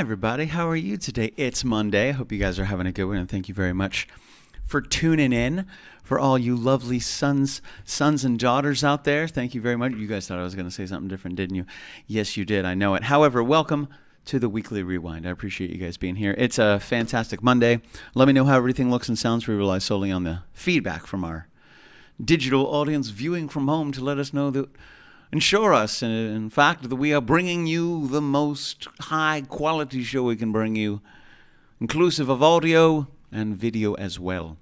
everybody. How are you today? It's Monday. I hope you guys are having a good one, and thank you very much for tuning in. For all you lovely sons and daughters out there, thank you very much. You guys thought I was going to say something different, didn't you? Yes, you did. I know it. However, welcome to the Weekly Rewind. I appreciate you guys being here. It's a fantastic Monday. Let me know how everything looks and sounds. We rely solely on the feedback from our digital audience viewing from home to let us know that, ensure us, in fact, that we are bringing you the most high-quality show we can bring you, inclusive of audio and video as well.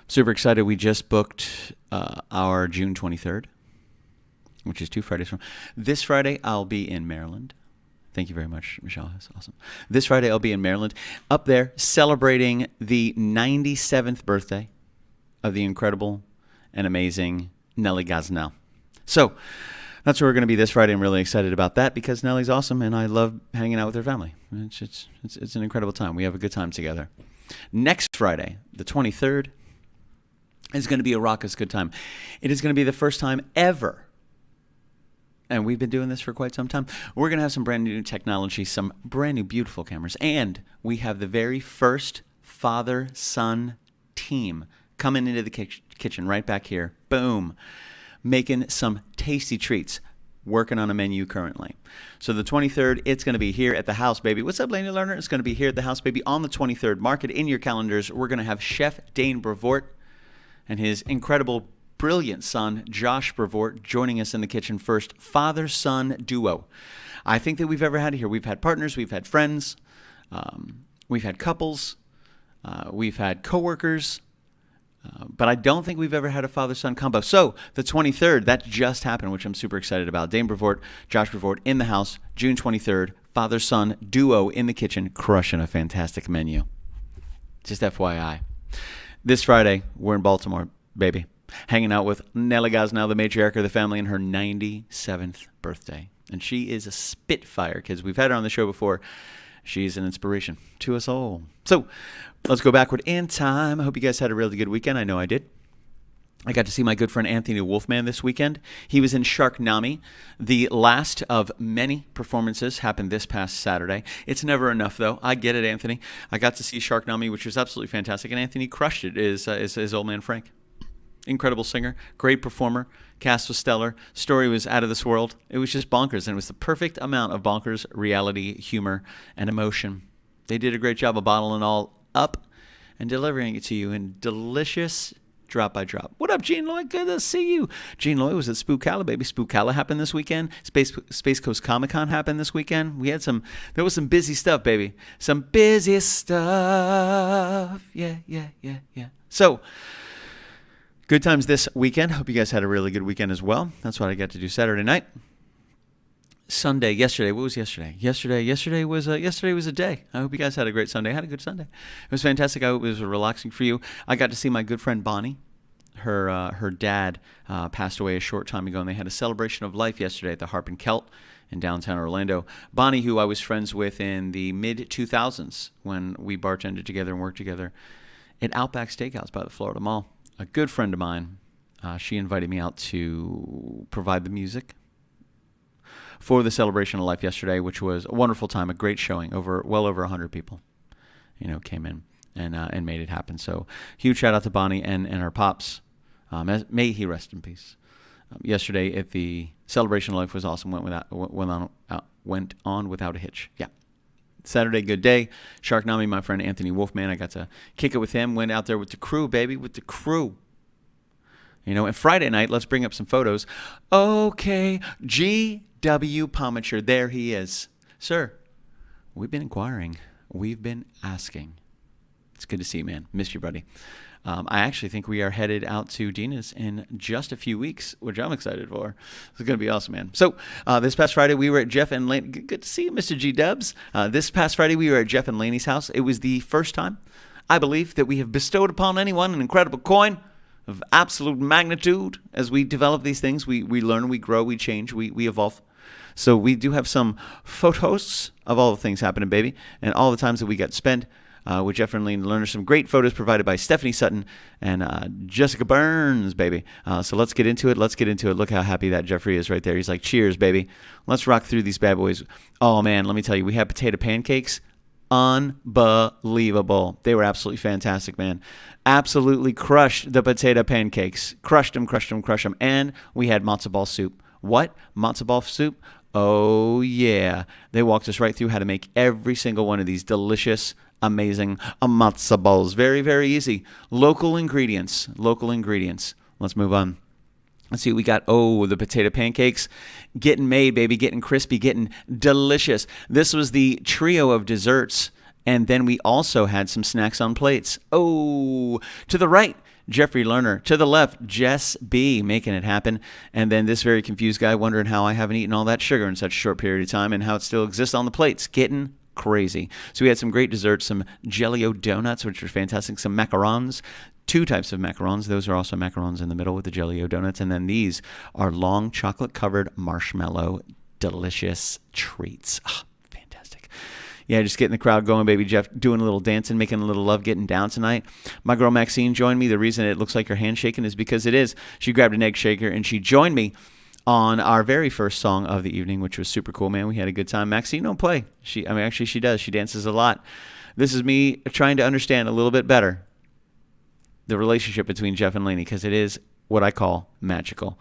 Super excited. We just booked our June 23rd, which is 2 Fridays from. This Friday, I'll be in Maryland. Thank you very much, Michelle. That's awesome. This Friday, I'll be in Maryland, up there celebrating the 97th birthday of the incredible and amazing Nellie Gosnell. So that's where we're going to be this Friday. I'm really excited about that because Nellie's awesome, and I love hanging out with her family. It's an incredible time. We have a good time together. Next Friday, the 23rd, is going to be a raucous good time. It is going to be the first time ever, and we've been doing this for quite some time. We're going to have some brand new technology, some brand new beautiful cameras, and we have the very first father-son team coming into the kitchen right back here. Boom. Making some tasty treats, working on a menu currently. So the 23rd, it's going to be here at the house, baby. What's up, Laney Lerner? It's going to be here at the house, baby, on the 23rd. Mark it in your calendars. We're going to have Chef Dane Brevoort and his incredible, brilliant son, Josh Brevoort, joining us in the kitchen. First father-son duo I think that we've ever had here. We've had partners, we've had friends, we've had couples, we've had coworkers, but I don't think we've ever had a father-son combo. So the 23rd, that just happened, which I'm super excited about. Dane Brevoort, Josh Brevoort in the house, June 23rd, father-son duo in the kitchen, crushing a fantastic menu. Just FYI. This Friday, we're in Baltimore, baby, hanging out with Nellie Gosnell, the matriarch of the family, and her 97th birthday. And she is a spitfire, kids. We've had her on the show before. She's an inspiration to us all. So let's go backward in time. I hope you guys had a really good weekend. I know I did. I got to see my good friend Anthony Wolfman this weekend. He was in Sharknami. The last of many performances happened this past Saturday. It's never enough, though. I get it, Anthony. I got to see Sharknami, which was absolutely fantastic, and Anthony crushed it, is his old man Frank. Incredible singer, great performer, cast was stellar, story was out of this world. It was just bonkers, and it was the perfect amount of bonkers, reality, humor, and emotion. They did a great job of bottling all up and delivering it to you in delicious drop by drop. What up, Gene Lloyd? Good to see you. Gene Lloyd was at Spookala, baby. Spookala happened this weekend. Space Coast Comic-Con happened this weekend. There was some busy stuff, baby. Some busy stuff. Yeah. So, good times this weekend. Hope you guys had a really good weekend as well. That's what I got to do Saturday night. Sunday, yesterday. What was yesterday? Yesterday was a day. I hope you guys had a great Sunday. I had a good Sunday. It was fantastic. I hope it was relaxing for you. I got to see my good friend Bonnie. Her dad passed away a short time ago, and they had a celebration of life yesterday at the Harp and Celt in downtown Orlando. Bonnie, who I was friends with in the mid-2000s when we bartended together and worked together at Outback Steakhouse by the Florida Mall. A good friend of mine, she invited me out to provide the music for the celebration of life yesterday, which was a wonderful time, a great showing. Well over 100 people, came in and made it happen. So huge shout out to Bonnie and her pops. May he rest in peace. Yesterday at the celebration of life was awesome. Went on without a hitch. Yeah. Saturday, good day. Sharknami, my friend Anthony Wolfman, I got to kick it with him. Went out there with the crew, baby, with the crew. And Friday night, let's bring up some photos. Okay, G.W. Pomacher, there he is. Sir, we've been inquiring. We've been asking. It's good to see you, man. Missed you, buddy. I actually think we are headed out to Dina's in just a few weeks, which I'm excited for. It's going to be awesome, man. So this past Friday, we were at Jeff and Laney. Good to see you, Mr. G-Dubs. This past Friday, we were at Jeff and Laney's house. It was the first time, I believe, that we have bestowed upon anyone an incredible coin of absolute magnitude. As we develop these things, we learn, we grow, we change, we evolve. So we do have some photos of all the things happening, baby, and all the times that we got to spend with Jeff and Lena Lerner. Some great photos provided by Stephanie Sutton and Jessica Burns, baby. So let's get into it. Look how happy that Jeffrey is right there. He's like, cheers, baby. Let's rock through these bad boys. Oh, man, let me tell you, we had potato pancakes. Unbelievable. They were absolutely fantastic, man. Absolutely crushed the potato pancakes. Crushed them. And we had matzo ball soup. What? Matzo ball soup? Oh, yeah. They walked us right through how to make every single one of these delicious, amazing matzo balls. Very, very easy. Local ingredients. Let's move on. Let's see what we got. Oh, the potato pancakes getting made, baby, getting crispy, getting delicious. This was the trio of desserts, and then we also had some snacks on plates. Oh, to the right, Jeffrey Lerner. To the left, Jess B. making it happen. And then this very confused guy wondering how I haven't eaten all that sugar in such a short period of time and how it still exists on the plates. Getting crazy. So we had some great desserts, some Jelly-O donuts, which were fantastic, some macarons. 2 types of macarons. Those are also macarons in the middle with the Jelly-O donuts. And then these are long chocolate-covered marshmallow delicious treats. Oh, fantastic. Yeah, just getting the crowd going, baby. Jeff doing a little dancing, making a little love, getting down tonight. My girl Maxine joined me. The reason it looks like her hand shaking is because it is. She grabbed an egg shaker and she joined me on our very first song of the evening, which was super cool, man. We had a good time. Maxine don't play. Actually, she does. She dances a lot. This is me trying to understand a little bit better the relationship between Jeff and Lainey, because it is what I call magical.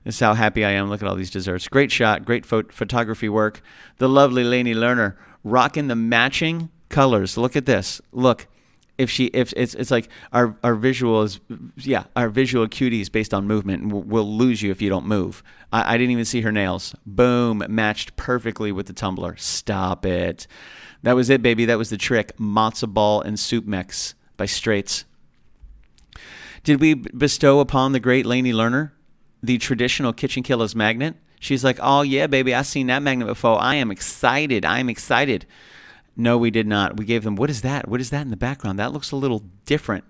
This is how happy I am. Look at all these desserts. Great shot, great photography work. The lovely Lainey Lerner rocking the matching colors. Look at this. Look, if it's like our visual is, yeah, our visual acuity is based on movement, and we'll lose you if you don't move. I didn't even see her nails. Boom, matched perfectly with the tumbler. Stop it. That was it, baby. That was the trick. Matzo ball and soup mix by Straits. Did we bestow upon the great Lainey Lerner the traditional KitchenKillaz magnet? She's like, oh, yeah, baby, I've seen that magnet before. I am excited. No, we did not. We gave them, what is that? What is that in the background? That looks a little different.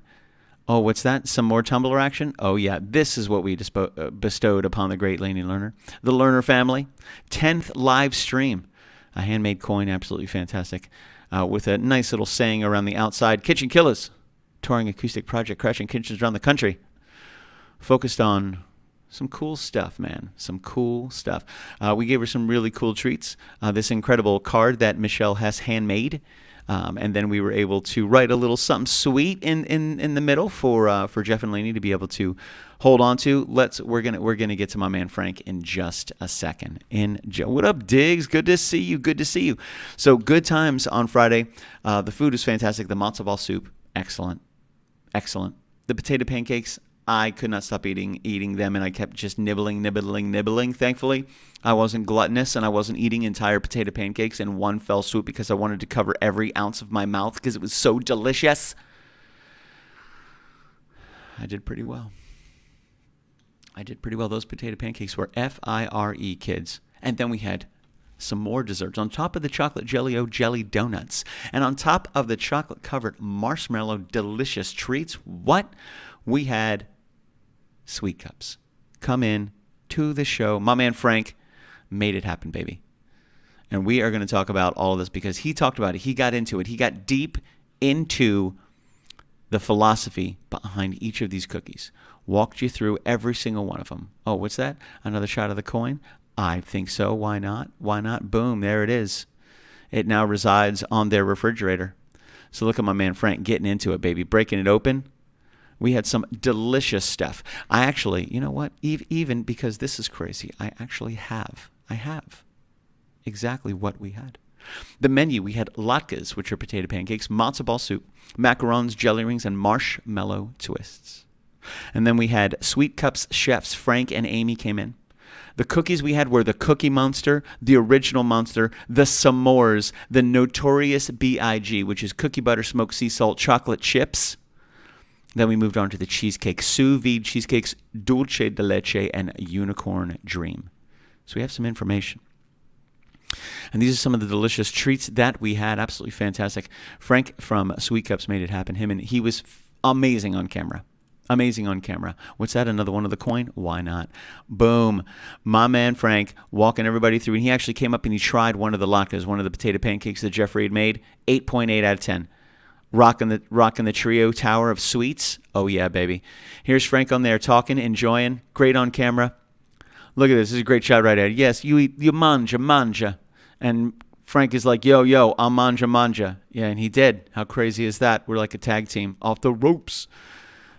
Oh, what's that? Some more tumbler action? Oh, yeah, this is what we bestowed upon the great Lainey Lerner. The Lerner family. 10th live stream. A handmade coin, absolutely fantastic. With a nice little saying around the outside. KitchenKillaz. Touring acoustic project, crashing kitchens around the country. Focused on some cool stuff, man. Some cool stuff. We gave her some really cool treats. This incredible card that Michelle has handmade. And then we were able to write a little something sweet in the middle for Jeff and Lainey to be able to hold on to. We're gonna get to my man Frank in just a second. What up, Diggs? Good to see you. So good times on Friday. The food was fantastic. The matzo ball soup, excellent. The potato pancakes, I could not stop eating them, and I kept just nibbling. Thankfully, I wasn't gluttonous, and I wasn't eating entire potato pancakes in one fell swoop because I wanted to cover every ounce of my mouth because it was so delicious. I did pretty well. Those potato pancakes were F-I-R-E, kids. And then we had some more desserts on top of the chocolate Jelly-O jelly donuts, and on top of the chocolate-covered marshmallow delicious treats. What? We had sweet cups come in to the show. My man Frank made it happen, baby. And we are going to talk about all of this because he talked about it. He got into it. He got deep into the philosophy behind each of these cookies. Walked you through every single one of them. Oh, what's that? Another shot of the coin? I think so. Why not? Boom, there it is. It now resides on their refrigerator. So look at my man Frank getting into it, baby. Breaking it open. We had some delicious stuff. I actually, you know what? Even because this is crazy, I have exactly what we had. The menu, we had latkes, which are potato pancakes, matzo ball soup, macarons, jelly rings, and marshmallow twists. And then we had Sweet Cups chefs. Frank and Amy came in. The cookies we had were the Cookie Monster, the Original Monster, the S'mores, the Notorious B.I.G., which is cookie butter, smoked sea salt, chocolate chips. Then we moved on to the cheesecake, sous vide cheesecakes, dulce de leche, and unicorn dream. So we have some information. And these are some of the delicious treats that we had. Absolutely fantastic. Frank from Sweet Cups made it happen. He was amazing on camera. What's that? Another one of the coin? Why not? Boom. My man Frank walking everybody through. And he actually came up and he tried one of the latkes, one of the potato pancakes that Jeffrey had made. 8.8 out of 10. Rocking the trio tower of sweets. Oh, yeah, baby. Here's Frank on there talking, enjoying. Great on camera. Look at this. This is a great shot right there. Yes, you eat, you manja. And Frank is like, yo, I'll manja. Yeah, and he did. How crazy is that? We're like a tag team. Off the ropes.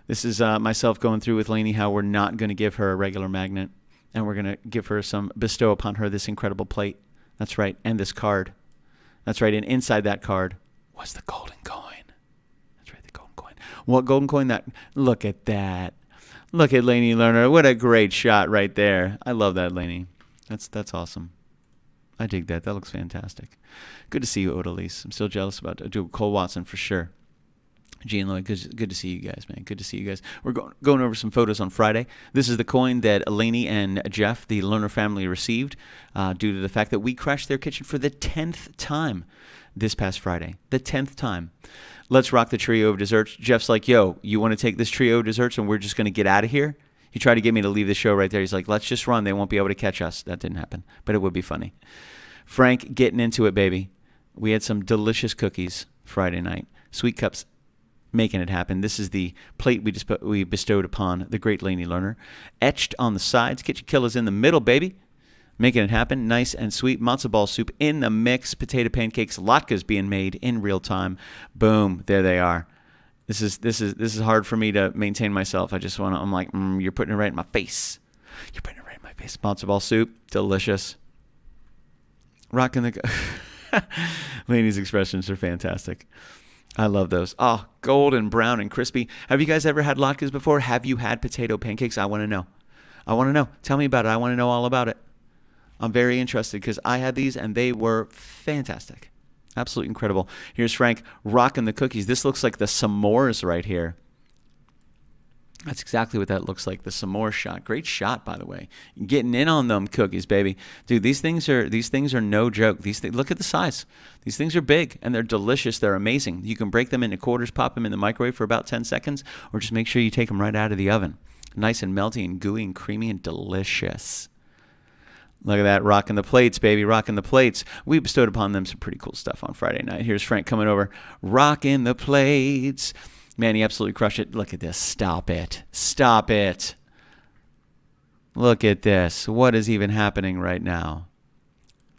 This is myself going through with Lainey how we're not going to give her a regular magnet. And we're going to bestow upon her this incredible plate. That's right. And this card. That's right. And inside that card was the golden coin. That's right, the golden coin. What golden coin? Look at that. Look at Lainey Lerner. What a great shot right there. I love that, Lainey. That's awesome. I dig that. That looks fantastic. Good to see you, Odalise. I'm still jealous about Cole Watson for sure. Gene Lloyd, good to see you guys, man. Good to see you guys. We're going over some photos on Friday. This is the coin that Lainey and Jeff, the Lerner family, received due to the fact that we crashed their kitchen for the 10th time this past Friday. The 10th time. Let's rock the trio of desserts. Jeff's like, yo, you want to take this trio of desserts and we're just going to get out of here? He tried to get me to leave the show right there. He's like, let's just run. They won't be able to catch us. That didn't happen, but it would be funny. Frank getting into it, baby. We had some delicious cookies Friday night. Sweet Cups making it happen. This is the plate we bestowed upon the great Lainey Lerner. Etched on the sides. KitchenKillaz in the middle, baby. Making it happen. Nice and sweet. Matzo ball soup in the mix. Potato pancakes. Latkes being made in real time. Boom. There they are. This is hard for me to maintain myself. I'm like, you're putting it right in my face. You're putting it right in my face. Matzo ball soup. Delicious. Rocking the... Lainey's expressions are fantastic. I love those. Oh, golden, brown, and crispy. Have you guys ever had latkes before? Have you had potato pancakes? I want to know. Tell me about it. I want to know all about it. I'm very interested because I had these and they were fantastic. Absolutely incredible. Here's Frank rocking the cookies. This looks like the s'mores right here. That's exactly what that looks like, the s'more shot. Great shot, by the way. Getting in on them cookies, baby. Dude, these things are no joke. Look at the size. These things are big, and they're delicious. They're amazing. You can break them into quarters, pop them in the microwave for about 10 seconds, or just make sure you take them right out of the oven. Nice and melty and gooey and creamy and delicious. Look at that, rocking the plates, baby, rocking the plates. We bestowed upon them some pretty cool stuff on Friday night. Here's Frank coming over, rocking the plates. Man, he absolutely crushed it. Look at this. Stop it. Stop it. Look at this. What is even happening right now?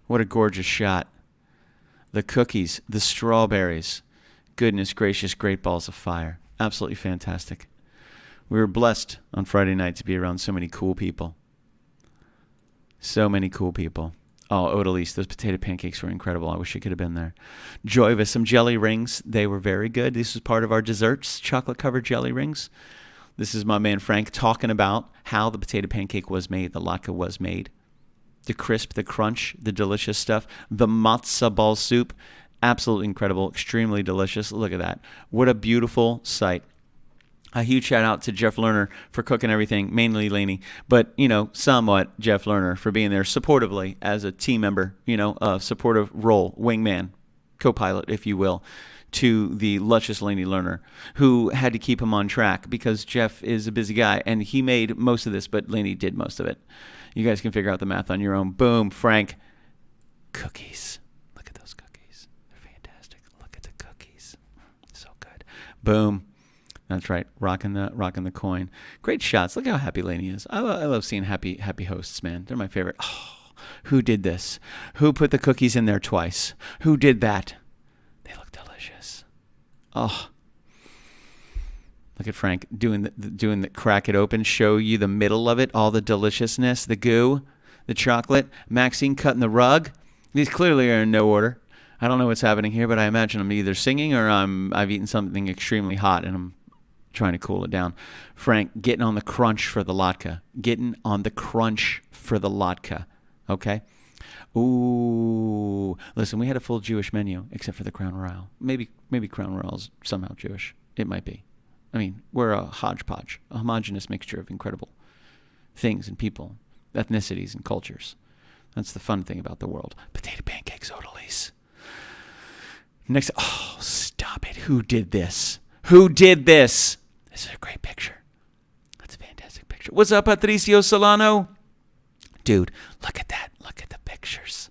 What a gorgeous shot. The cookies, the strawberries. Goodness gracious, great balls of fire. Absolutely fantastic. We were blessed on Friday night to be around so many cool people. So many cool people. Oh, Odalise, those potato pancakes were incredible. I wish I could have been there. Joyva, some jelly rings. They were very good. This is part of our desserts, chocolate-covered jelly rings. This is my man Frank talking about how the potato pancake was made, the latke was made. The crisp, the crunch, the delicious stuff. The matzo ball soup, absolutely incredible, extremely delicious. Look at that. What a beautiful sight. A huge shout out to Jeff Lerner for cooking everything, mainly Lainey, but, somewhat Jeff Lerner for being there supportively as a team member, a supportive role, wingman, co-pilot, if you will, to the luscious Lainey Lerner, who had to keep him on track because Jeff is a busy guy, and he made most of this, but Lainey did most of it. You guys can figure out the math on your own. Boom, Frank. Cookies. Look at those cookies. They're fantastic. Look at the cookies. So good. Boom. That's right, rocking the coin. Great shots. Look how happy Lainey is. I love seeing happy hosts, man. They're my favorite. Oh, who did this? Who put the cookies in there twice? Who did that? They look delicious. Oh, look at Frank doing the crack it open, show you the middle of it, all the deliciousness, the goo, the chocolate. Maxine cutting the rug. These clearly are in no order. I don't know what's happening here, but I imagine I'm either singing or I've eaten something extremely hot and I'm trying to cool it down. Frank, getting on the crunch for the latke. Getting on the crunch for the latke. Okay? Ooh. Listen, we had a full Jewish menu, except for the Crown Royal. Maybe Crown Royal's somehow Jewish. It might be. I mean, we're a hodgepodge, a homogenous mixture of incredible things and people, ethnicities and cultures. That's the fun thing about the world. Potato pancakes, Odalise. Next, oh, stop it. Who did this? Who did this? This is a great picture. That's a fantastic picture. What's up, Patricio Solano? Dude, look at that. Look at the pictures.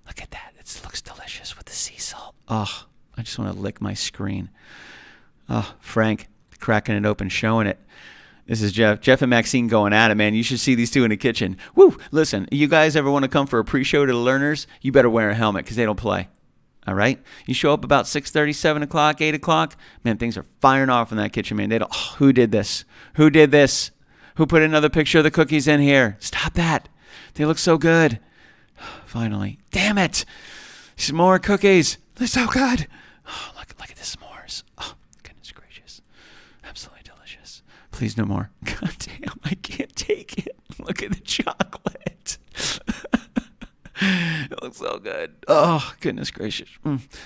Look at that. It looks delicious with the sea salt. Oh, I just want to lick my screen. Oh, Frank, cracking it open, showing it. This is Jeff. Jeff and Maxine going at it, man. You should see these two in the kitchen. Woo! Listen, you guys ever want to come for a pre-show to the learners? You better wear a helmet because they don't play. All right? You show up about 6:30, 7 o'clock, 8 o'clock. Man, things are firing off in that kitchen, man. They don't. Oh, who did this? Who did this? Who put another picture of the cookies in here? Stop that. They look so good. Finally. Damn it. Some more cookies. They're so good. Oh, look at the s'mores. Oh, goodness gracious. Absolutely delicious. Please no more. God damn, I can't take it. Look at the chocolate. It looks so good. Oh, goodness gracious.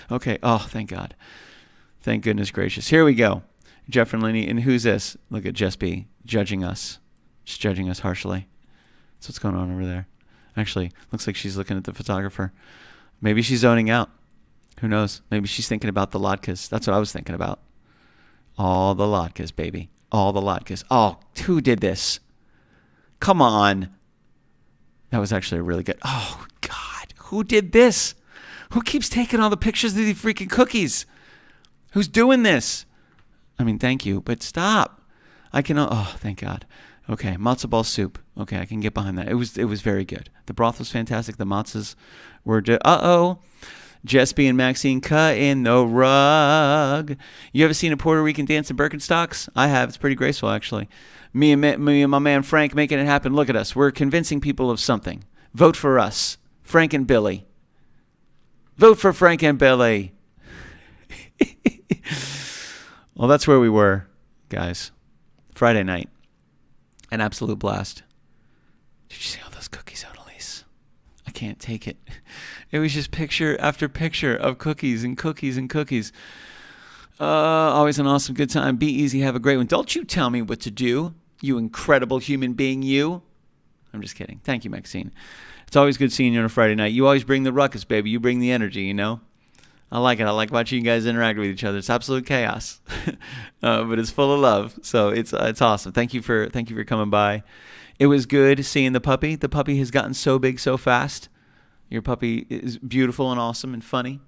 Okay. Oh, thank God. Thank goodness gracious. Here we go. Jeff and Lenny. And who's this? Look at Jess B. judging us. Just judging us harshly. That's what's going on over there. Actually, looks like she's looking at the photographer. Maybe she's zoning out. Who knows? Maybe she's thinking about the latkes. That's what I was thinking about. All the latkes, baby. All the latkes. Oh, who did this? Come on. That was actually really good. Oh, God. Who did this? Who keeps taking all the pictures of these freaking cookies? Who's doing this? I mean, thank you, but stop. I can. Oh, thank God. Okay, matzo ball soup. Okay, I can get behind that. It was very good. The broth was fantastic. The matzahs were. Jess B and Maxine cut in the rug. You ever seen a Puerto Rican dance in Birkenstocks? I have. It's pretty graceful, actually. Me and my man Frank making it happen. Look at us. We're convincing people of something. Vote for us. Frank and Billy. Vote for Frank and Billy. Well, that's where we were, guys. Friday night. An absolute blast. Did you see all those cookies, Odalise? I can't take it. It was just picture after picture of cookies and cookies and cookies. Always an awesome good time. Be easy. Have a great one. Don't you tell me what to do, you incredible human being, you. I'm just kidding. Thank you, Maxine. It's always good seeing you on a Friday night. You always bring the ruckus, baby. You bring the energy, you know? I like it. I like watching you guys interact with each other. It's absolute chaos, but it's full of love. So it's awesome. Thank you for coming by. It was good seeing the puppy. The puppy has gotten so big so fast. Your puppy is beautiful and awesome and funny,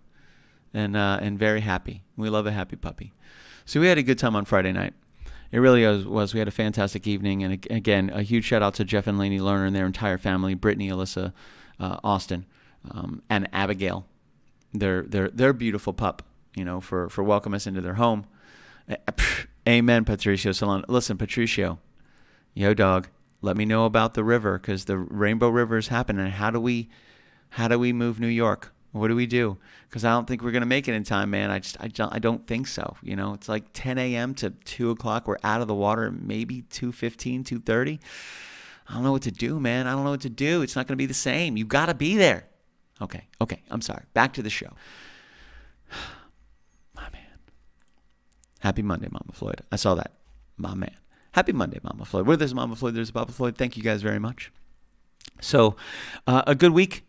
and very happy. We love a happy puppy. So we had a good time on Friday night. It really was. We had a fantastic evening, and again, a huge shout out to Jeff and Lainey Lerner and their entire family, Brittany, Alyssa, Austin, and Abigail. Their beautiful pup, you know, for welcoming us into their home. Amen, Patricio Solano. Listen, Patricio, yo, dog, let me know about the river, because the Rainbow River is happening. How do we move New York? What do we do? Because I don't think we're gonna make it in time, man. I don't think so. You know, it's like 10 a.m. to 2 o'clock. We're out of the water. Maybe 2:15, 2:30. I don't know what to do, man. I don't know what to do. It's not gonna be the same. You gotta be there. Okay, I'm sorry. Back to the show. My man. Happy Monday, Mama Floyd. I saw that. My man. Happy Monday, Mama Floyd. Where there's Mama Floyd, there's Papa Floyd. Thank you guys very much. So, a good week.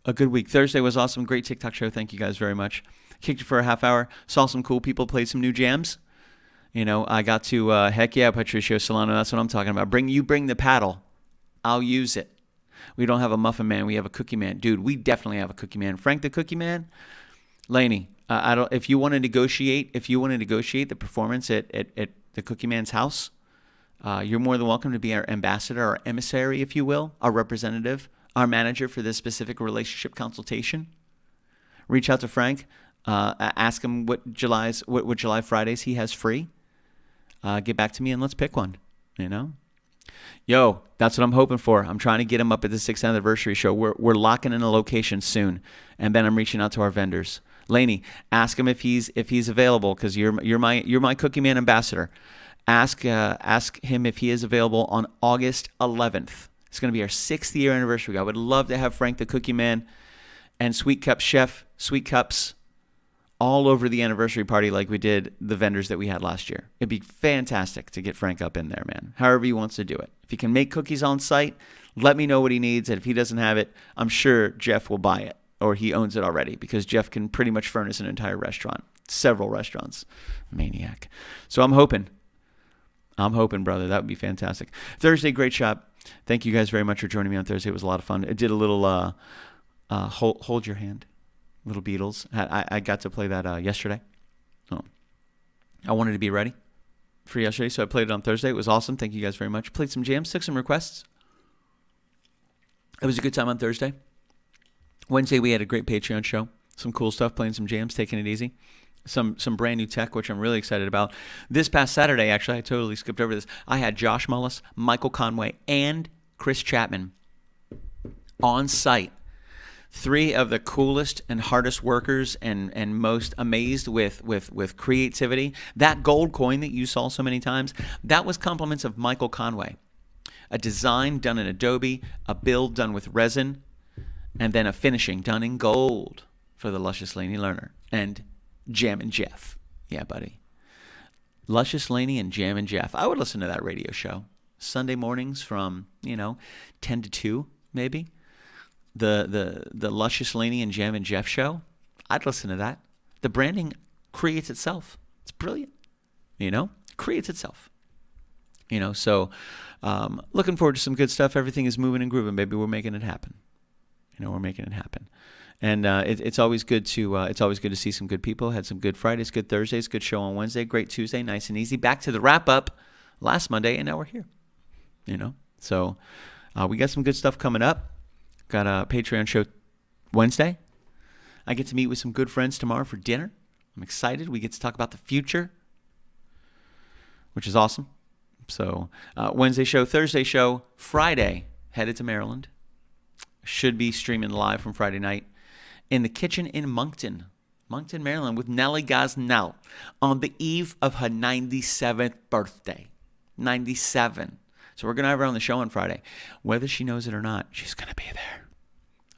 Thursday was awesome. Great TikTok show. Thank you guys very much. Kicked it for a half hour. Saw some cool people. Played some new jams. You know, I got to, heck yeah, Patricio Solano. That's what I'm talking about. Bring the paddle. I'll use it. We don't have a muffin man. We have a cookie man. Dude, we definitely have a cookie man. Frank the cookie man. Laney, if you want to negotiate the performance at the cookie man's house, you're more than welcome to be our ambassador, our emissary, if you will, our representative, our manager for this specific relationship consultation. Reach out to Frank. Ask him what July Fridays he has free. Get back to me and let's pick one, you know? Yo, that's what I'm hoping for. I'm trying to get him up at the 6th anniversary show. We're locking in a location soon, and then I'm reaching out to our vendors. Laney, ask him if he's available, because you're my cookie man ambassador. Ask him if he is available on August 11th. It's going to be our 6th year anniversary. I would love to have Frank the cookie man and Sweet Cups chef, Sweet Cups, all over the anniversary party like we did the vendors that we had last year. It'd be fantastic to get Frank up in there, man. However he wants to do it. If he can make cookies on site, let me know what he needs. And if he doesn't have it, I'm sure Jeff will buy it, or he owns it already, because Jeff can pretty much furnish an entire restaurant, several restaurants. Maniac. So I'm hoping, brother. That would be fantastic. Thursday, great shop. Thank you guys very much for joining me on Thursday. It was a lot of fun. It did a little hold your hand. Little Beatles. I got to play that yesterday. Oh. I wanted to be ready for yesterday, so I played it on Thursday. It was awesome. Thank you guys very much. Played some jams, took some requests. It was a good time on Thursday. Wednesday, we had a great Patreon show. Some cool stuff, playing some jams, taking it easy. Some brand new tech, which I'm really excited about. This past Saturday, actually, I totally skipped over this. I had Josh Mullis, Michael Conway, and Chris Chapman on site. 3 of the coolest and hardest workers and most amazed with creativity. That gold coin that you saw so many times, that was compliments of Michael Conway. A design done in Adobe, a build done with resin, and then a finishing done in gold for the Luscious Laney Learner. And Jam and Jeff. Yeah, buddy. Luscious Laney and Jam and Jeff. I would listen to that radio show. Sunday mornings from, 10 to 2, maybe. The Luscious Laney and Jam and Jeff show, I'd listen to that. The branding creates itself. It's brilliant. Creates itself. So looking forward to some good stuff. Everything is moving and grooving, baby. We're making it happen. We're making it happen. And it's always good to see some good people. Had some good Fridays, good Thursdays, good show on Wednesday, great Tuesday, nice and easy. Back to the wrap up last Monday, and now we're here. So we got some good stuff coming up. Got a Patreon show Wednesday. I get to meet with some good friends tomorrow for dinner. I'm excited. We get to talk about the future, which is awesome. So Wednesday show, Thursday show, Friday, headed to Maryland. Should be streaming live from Friday night in the kitchen in Moncton, Maryland, with Nellie Gosnell on the eve of her 97th birthday. 97. So we're going to have her on the show on Friday. Whether she knows it or not, she's going to be there.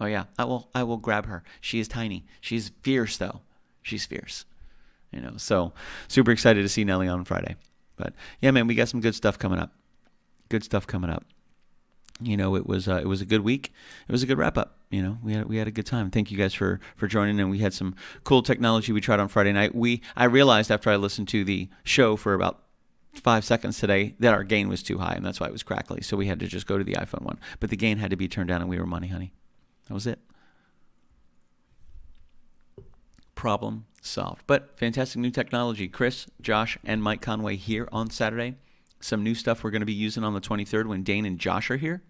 Oh, yeah. I will grab her. She is tiny. She's fierce, though. She's fierce. So super excited to see Nellie on Friday. But, yeah, man, we got some good stuff coming up. Good stuff coming up. It was a good week. It was a good wrap up. We had a good time. Thank you guys for joining, and we had some cool technology we tried on Friday night. I realized after I listened to the show for about 5 seconds today that our gain was too high, and that's why it was crackly. So we had to just go to the iPhone one. But the gain had to be turned down, and we were money, honey. That was it. Problem solved. But fantastic new technology. Chris, Josh, and Mike Conway here on Saturday. Some new stuff we're going to be using on the 23rd when Dane and Josh are here.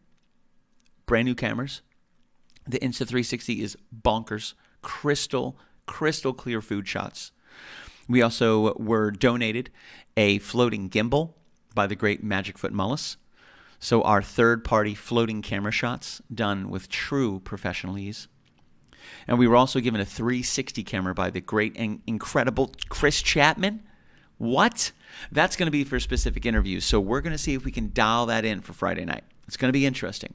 Brand new cameras. The Insta360 is bonkers. Crystal clear food shots. We also were donated a floating gimbal by the great Magic Foot Mullis. So our third-party floating camera shots done with true professional ease. And we were also given a 360 camera by the great and incredible Chris Chapman. What? That's going to be for specific interviews. So we're going to see if we can dial that in for Friday night. It's going to be interesting.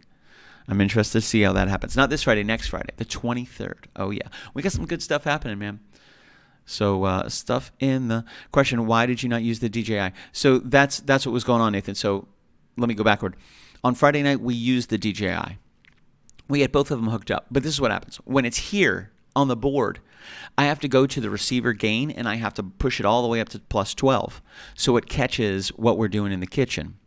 I'm interested to see how that happens. Not this Friday, next Friday, the 23rd. Oh, yeah. We got some good stuff happening, man. So stuff in the question, why did you not use the DJI? So that's what was going on, Nathan. So let me go backward. On Friday night, we used the DJI. We had both of them hooked up. But this is what happens. When it's here on the board, I have to go to the receiver gain, and I have to push it all the way up to plus 12 so it catches what we're doing in the kitchen.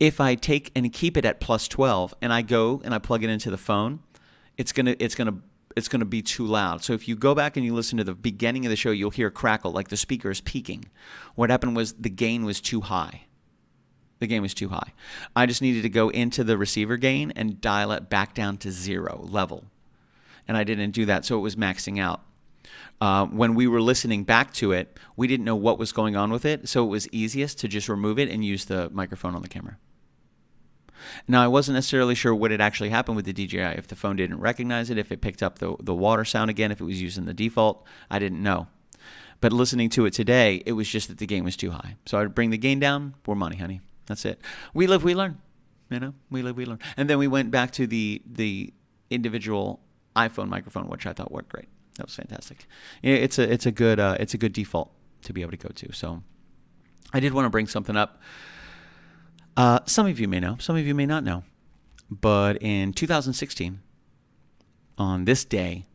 If I take and keep it at plus 12 and I go and I plug it into the phone, it's gonna be too loud. So if you go back and you listen to the beginning of the show, you'll hear a crackle like the speaker is peaking. What happened was the gain was too high. The gain was too high. I just needed to go into the receiver gain and dial it back down to 0 level. And I didn't do that, so it was maxing out. When we were listening back to it, we didn't know what was going on with it, so it was easiest to just remove it and use the microphone on the camera. Now, I wasn't necessarily sure what had actually happened with the DJI, if the phone didn't recognize it, if it picked up the water sound again, if it was using the default. I didn't know. But listening to it today, it was just that the gain was too high. So I'd bring the gain down. We're money, honey. That's it. We live, we learn. We live, we learn. And then we went back to the individual iPhone microphone, which I thought worked great. That was fantastic. It's a good default to be able to go to. So I did want to bring something up. Some of you may know, some of you may not know, but in 2016, on this day,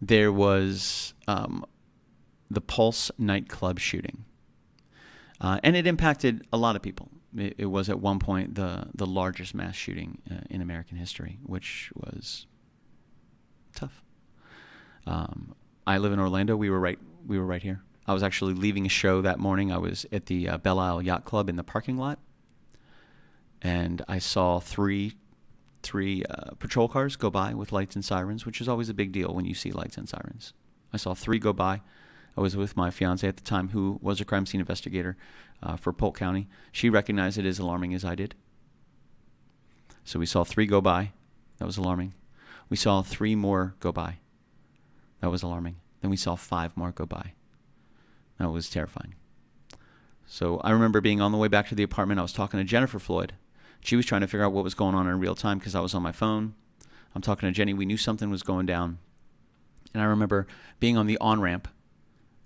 there was the Pulse nightclub shooting, and it impacted a lot of people. It was at one point the largest mass shooting in American history, which was tough. I live in Orlando. We were right here. I was actually leaving a show that morning. I was at the Belle Isle Yacht Club in the parking lot, and I saw three patrol cars go by with lights and sirens, which is always a big deal when you see lights and sirens. I saw 3 go by. I was with my fiance at the time, who was a crime scene investigator for Polk County. She recognized it as alarming as I did. So we saw 3 go by. That was alarming. We saw 3 more go by. That was alarming. Then we saw 5 more go by. That was terrifying. So I remember being on the way back to the apartment. I was talking to Jennifer Floyd. She was trying to figure out what was going on in real time because I was on my phone. I'm talking to Jenny. We knew something was going down. And I remember being on the on-ramp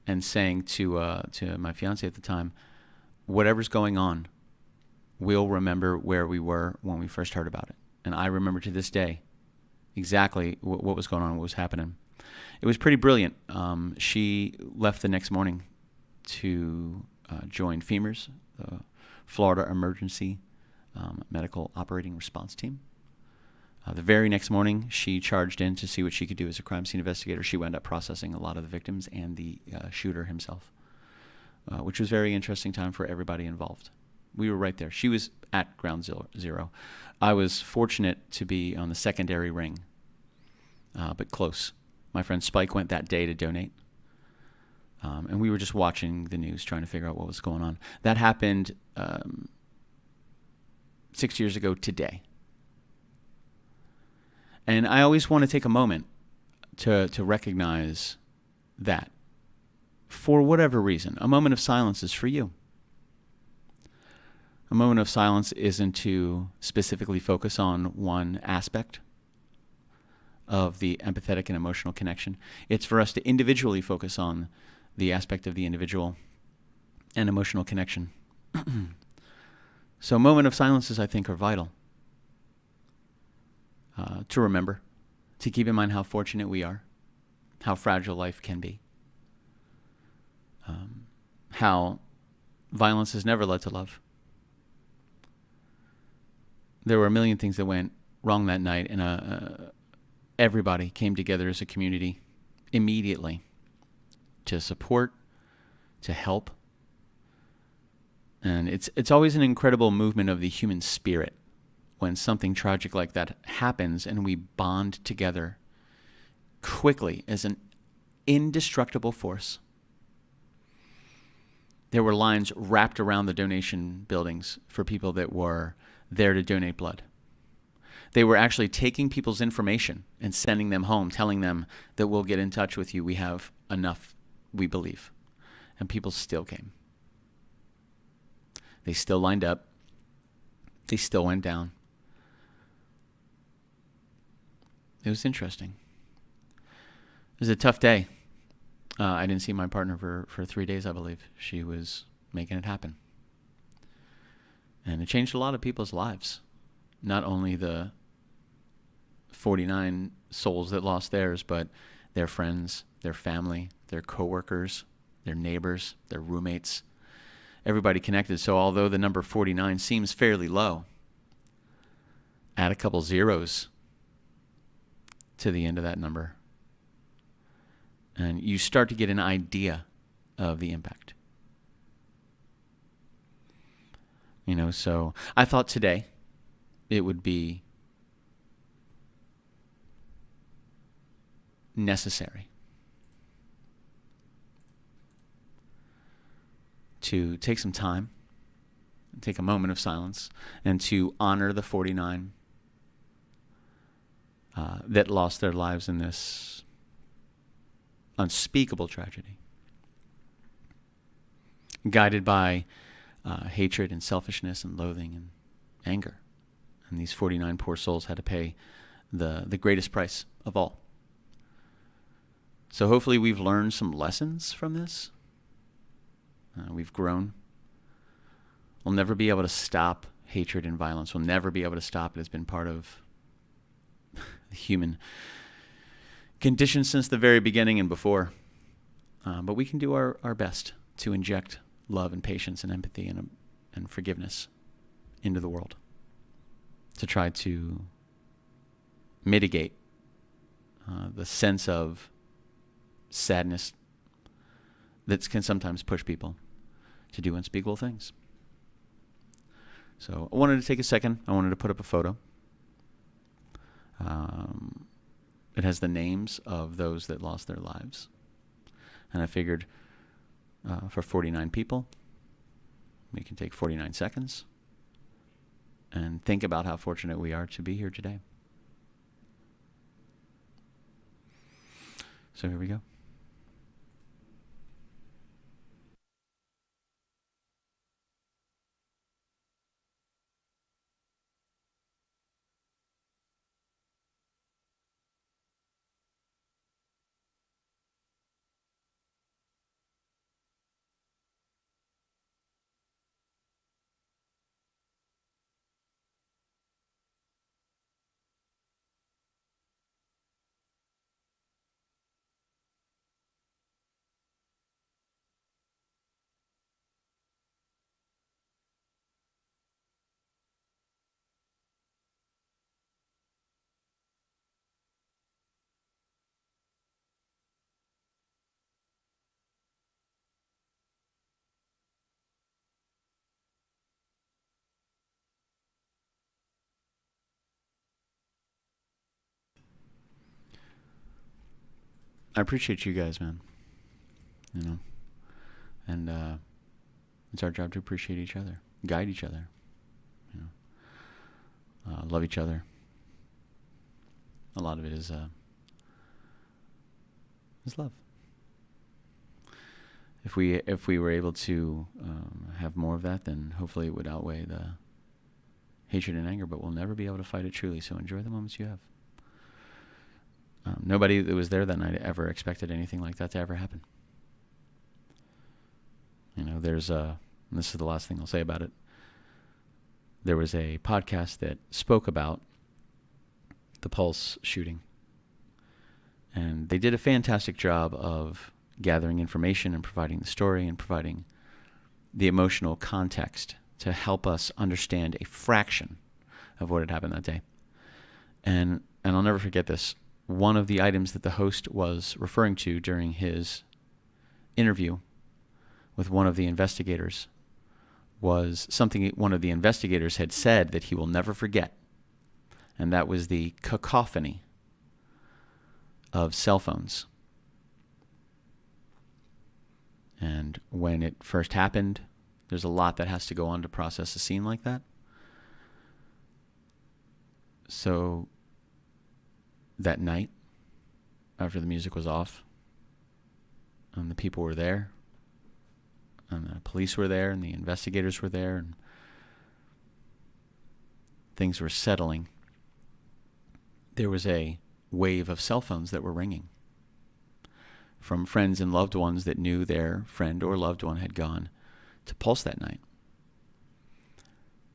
and saying to my fiance at the time, whatever's going on, we'll remember where we were when we first heard about it. And I remember to this day exactly what was going on, what was happening. It was pretty brilliant. She left the next morning to join FEMR's, the Florida Emergency Medical Operating Response Team. The very next morning, she charged in to see what she could do as a crime scene investigator. She wound up processing a lot of the victims and the shooter himself, which was a very interesting time for everybody involved. We were right there. She was at ground zero. I was fortunate to be on the secondary ring, but close. My friend Spike went that day to donate, and we were just watching the news, trying to figure out what was going on. That happened 6 years ago today. And I always want to take a moment to recognize that, for whatever reason, a moment of silence is for you. A moment of silence isn't to specifically focus on one aspect of the empathetic and emotional connection. It's for us to individually focus on the aspect of the individual and emotional connection. So moment of silences, I think, are vital. To remember, to keep in mind how fortunate we are, how fragile life can be, how violence has never led to love. There were a million things that went wrong that night, and everybody came together as a community immediately to support, to help. And it's always an incredible movement of the human spirit when something tragic like that happens and we bond together quickly as an indestructible force. There were lines wrapped around the donation buildings for people that were there to donate blood. They were actually taking people's information and sending them home, telling them that we'll get in touch with you. We have enough, we believe. And people still came. They still lined up. They still went down. It was interesting. It was a tough day. I didn't see my partner for 3 days, I believe. She was making it happen. And it changed a lot of people's lives. Not only the 49 souls that lost theirs, but their friends, their family, their coworkers, their neighbors, their roommates, everybody connected. So although the number 49 seems fairly low, add a couple zeros to the end of that number, and you start to get an idea of the impact. So I thought today it would be necessary to take some time, take a moment of silence, and to honor the 49 that lost their lives in this unspeakable tragedy, guided by hatred and selfishness and loathing and anger. And these 49 poor souls had to pay the greatest price of all. So hopefully we've learned some lessons from this. We've grown. We'll never be able to stop hatred and violence. We'll never be able to stop it. It's been part of the human condition since the very beginning and before. But we can do our best to inject love and patience and empathy and forgiveness into the world to try to mitigate the sense of sadness that can sometimes push people to do unspeakable things. So I wanted to take a second. I wanted to put up a photo. It has the names of those that lost their lives. And I figured for 49 people, we can take 49 seconds and think about how fortunate we are to be here today. So here we go. I appreciate you guys, man. You know, and it's our job to appreciate each other, guide each other, you know, love each other. A lot of it is love. If we were able to have more of that, then hopefully it would outweigh the hatred and anger. But we'll never be able to fight it truly. So enjoy the moments you have. Nobody that was there that night ever expected anything like that to ever happen. You know, there's and this is the last thing I'll say about it. There was a podcast that spoke about the Pulse shooting. And they did a fantastic job of gathering information and providing the story and providing the emotional context to help us understand a fraction of what had happened that day. And I'll never forget this. One of the items that the host was referring to during his interview with one of the investigators was something one of the investigators had said that he will never forget. And that was the cacophony of cell phones. And when it first happened, there's a lot that has to go on to process a scene like that. So that night, after the music was off, and the people were there, and the police were there, and the investigators were there, and things were settling, there was a wave of cell phones that were ringing from friends and loved ones that knew their friend or loved one had gone to Pulse that night.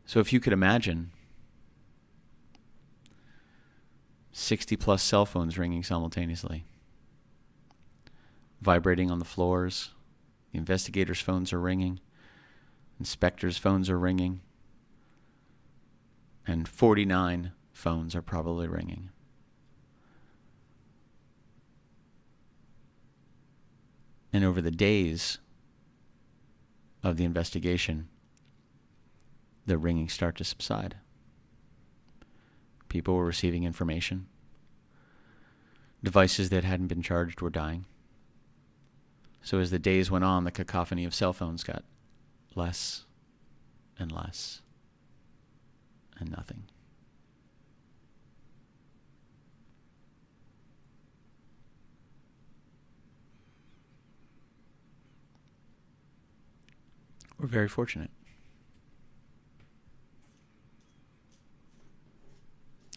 So if you could imagine 60 plus cell phones ringing simultaneously, vibrating on the floors, the investigators' phones are ringing, inspectors' phones are ringing, and 49 phones are probably ringing. And over the days of the investigation, the ringing started to subside. People were receiving information. Devices that hadn't been charged were dying. So as the days went on, the cacophony of cell phones got less and less and nothing. We're very fortunate.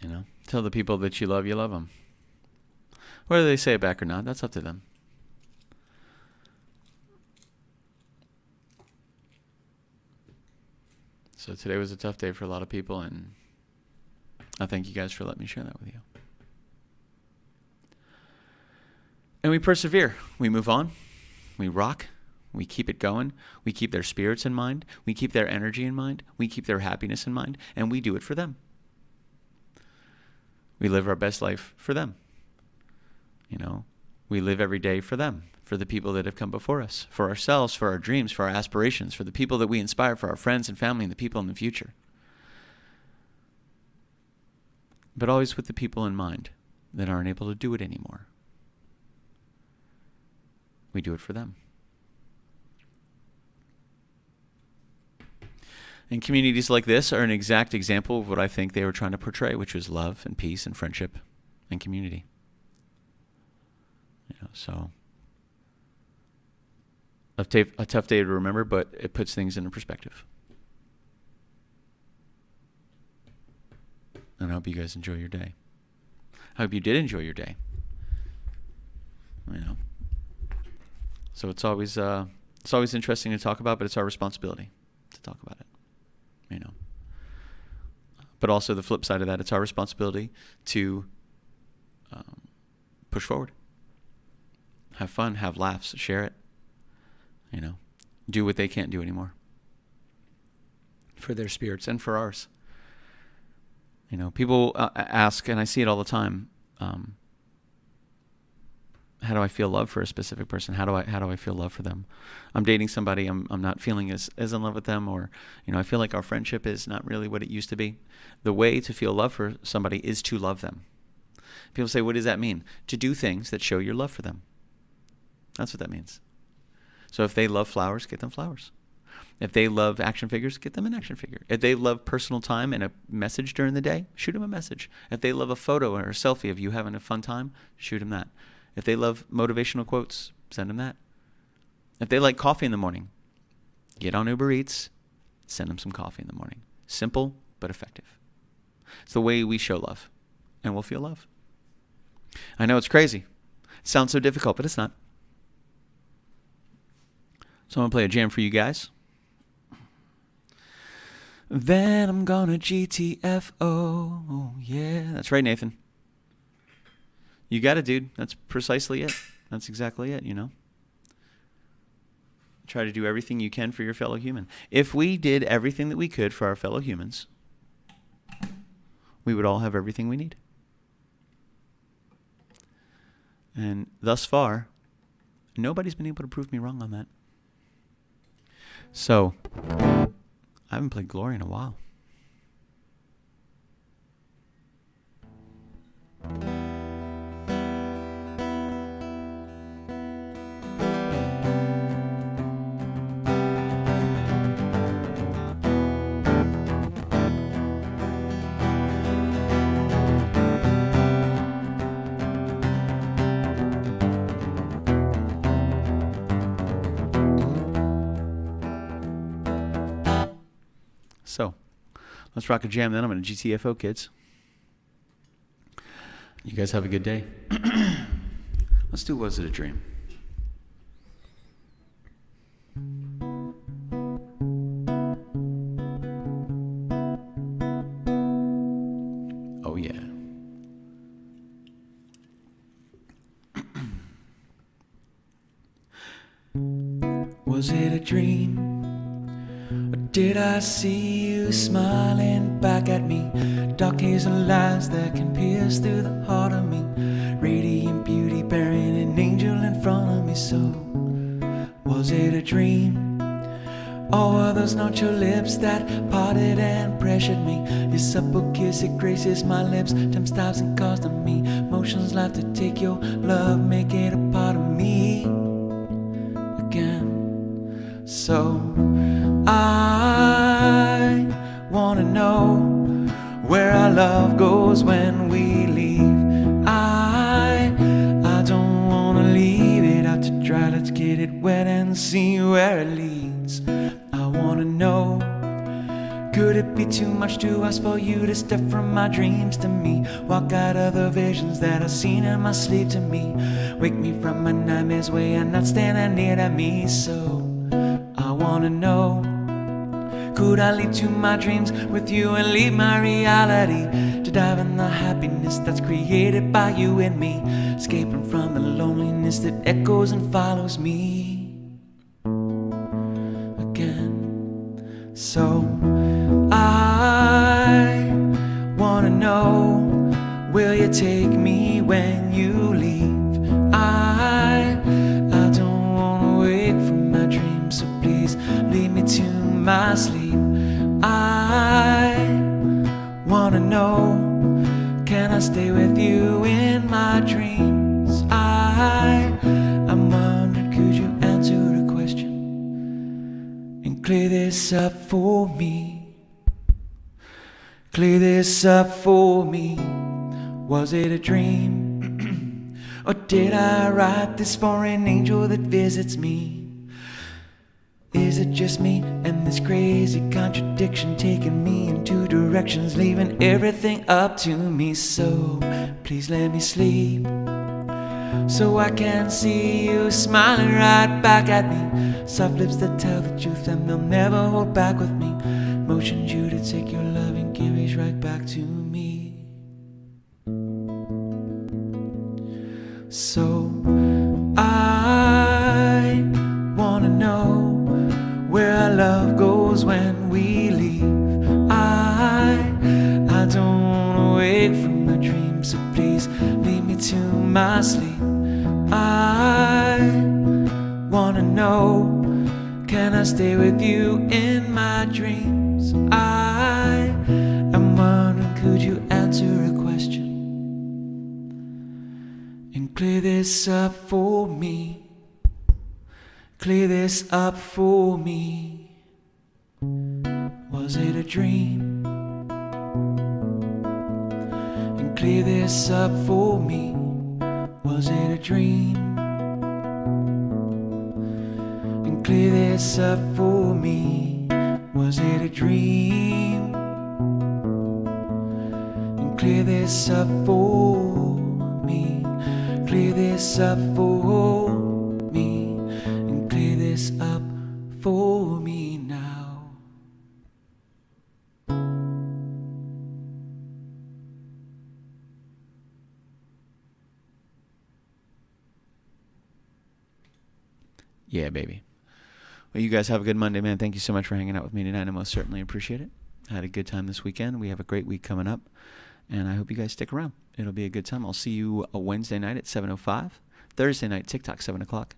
You know, tell the people that you love them. Whether they say it back or not, that's up to them. So today was a tough day for a lot of people, and I thank you guys for letting me share that with you. And we persevere. We move on. We rock. We keep it going. We keep their spirits in mind. We keep their energy in mind. We keep their happiness in mind. And we do it for them. We live our best life for them. You know, We live every day for them, for the people that have come before us, for ourselves, for our dreams, for our aspirations, for the people that we inspire, for our friends and family and the people in the future. But always with the people in mind that aren't able to do it anymore. We do it for them. And communities like this are an exact example of what I think they were trying to portray, which was love and peace and friendship and community. So a tough day to remember, but it puts things into perspective. And I hope you guys enjoy your day. I hope you did enjoy your day. So it's always interesting to talk about, but it's our responsibility to talk about it. But also the flip side of that, it's our responsibility to push forward. Have fun, have laughs, share it. Do what they can't do anymore. For their spirits and for ours. People ask, and I see it all the time, how do I feel love for a specific person? How do I feel love for them? I'm dating somebody, I'm not feeling as in love with them, or I feel like our friendship is not really what it used to be. The way to feel love for somebody is to love them. People say, what does that mean? To do things that show your love for them. That's what that means. So if they love flowers, get them flowers. If they love action figures, get them an action figure. If they love personal time and a message during the day, shoot them a message. If they love a photo or a selfie of you having a fun time, shoot them that. If they love motivational quotes, send them that. If they like coffee in the morning, get on Uber Eats, send them some coffee in the morning. Simple, but effective. It's the way we show love, and we'll feel love. I know it's crazy. It sounds so difficult, but it's not. So I'm going to play a jam for you guys. Then I'm gonna GTFO. Oh, yeah. That's right, Nathan. You got it, dude. That's precisely it. That's exactly it, Try to do everything you can for your fellow human. If we did everything that we could for our fellow humans, we would all have everything we need. And thus far, nobody's been able to prove me wrong on that. So, I haven't played Glory in a while. So, let's rock a jam then. I'm going to GTFO, kids. You guys have a good day. Let's do Was It a Dream? Oh, yeah. Was it a dream? Or did I see you smiling back at me? Dark hazel eyes that can pierce through the heart of me. Radiant beauty bearing an angel in front of me. So, was it a dream? Or were those not your lips that parted and pressured me? Your supple kiss, it graces my lips. Time stops and calls to me. Motions like to take your love, make it a part of me again. So, I wanna know where our love goes when we leave. I don't wanna leave it out to dry. Let's get it wet and see where it leads. I wanna know, could it be too much to ask for you to step from my dreams to me? Walk out of the visions that I've seen in my sleep to me. Wake me from my nightmares where you're not standing near to me. So I wanna know, could I leap to my dreams with you and leave my reality to dive in the happiness that's created by you and me, escaping from the loneliness that echoes and follows me again. So I wanna know, will you take me when you leave? I sleep. I wanna know, can I stay with you in my dreams? I'm wondering, could you answer the question and clear this up for me? Clear this up for me. Was it a dream? Or did I write this for an angel that visits me? Is it just me and this crazy contradiction taking me in two directions, leaving everything up to me? So please let me sleep, so I can see you smiling right back at me. Soft lips that tell the truth and they'll never hold back with me. Motions you to take your loving carries right back to me. So I wanna know where our love goes when we leave. I don't wanna wake from my dreams, so please lead me to my sleep. I wanna know, can I stay with you in my dreams? I'm wondering, could you answer a question and clear this up for me? Clear this up for me. Was it a dream? And clear this up for me. Was it a dream? And clear this up for me. Was it a dream? And clear this up for me. Clear this up for me. And clear this up for me now. Yeah, baby. Well, you guys have a good Monday, man. Thank you so much for hanging out with me tonight. I most certainly appreciate it. I had a good time this weekend. We have a great week coming up, and I hope you guys stick around. It'll be a good time. I'll see you a Wednesday night at 7:05, Thursday night, TikTok, 7 o'clock,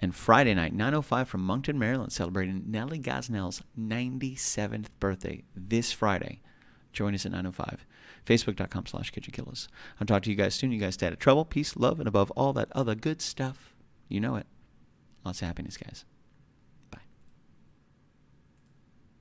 and Friday night, 9:05 from Moncton, Maryland, celebrating Nellie Gosnell's 97th birthday this Friday. Join us at 9:05. Facebook.com/KitchenKillaz. I'll talk to you guys soon. You guys stay out of trouble, peace, love, and above all that other good stuff. You know it. Lots of happiness, guys.